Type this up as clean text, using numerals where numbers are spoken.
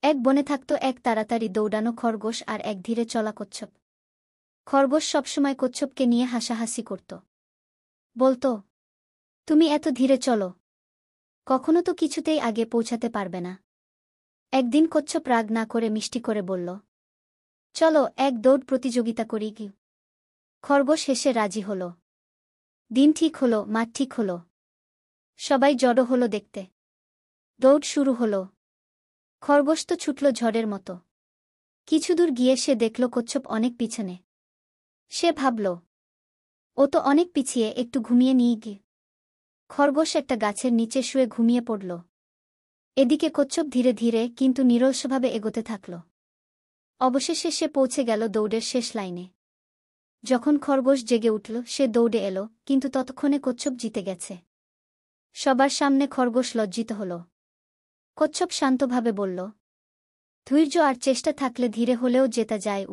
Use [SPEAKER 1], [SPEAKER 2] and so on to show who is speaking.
[SPEAKER 1] এক বনে থাকত এক তাড়াতাড়ি দৌড়ানো খরগোশ আর এক ধীরে চলা কচ্ছপ। খরগোশ সবসময় কচ্ছপকে নিয়ে হাসাহাসি করত। বলত, তুমি এত ধীরে চলো, কখনো তো কিছুতেই আগে পৌঁছাতে পারবে না। একদিন কচ্ছপ রাগ না করে মিষ্টি করে বলল, চলো এক দৌড় প্রতিযোগিতা করি কি। খরগোশ হেসে রাজি হল। দিন ঠিক হল, মাঠ ঠিক হল, সবাই জড়ো হল দেখতে। দৌড় শুরু হল। খরগোশ তো ছুটল ঝড়ের মতো। কিছুদূর গিয়ে সে দেখল কচ্ছপ অনেক পিছনে। সে ভাবল, ও তো অনেক পিছিয়ে, একটু ঘুমিয়ে নিই গি। খরগোশ একটা গাছের নিচে শুয়ে ঘুমিয়ে পড়ল। এদিকে কচ্ছপ ধীরে ধীরে কিন্তু নিরলসভাবে এগোতে থাকল। অবশেষে সে পৌঁছে গেল দৌড়ের শেষ লাইনে। যখন খরগোশ জেগে উঠল সে দৌড়ে এল, কিন্তু ততক্ষণে কচ্ছপ জিতে গেছে। সবার সামনে খরগোশ লজ্জিত হল। কচ্ছপ শান্তভাবে বলল, ধৈর্য আর চেষ্টা থাকলে ধীরে হলেও জেতা যায়।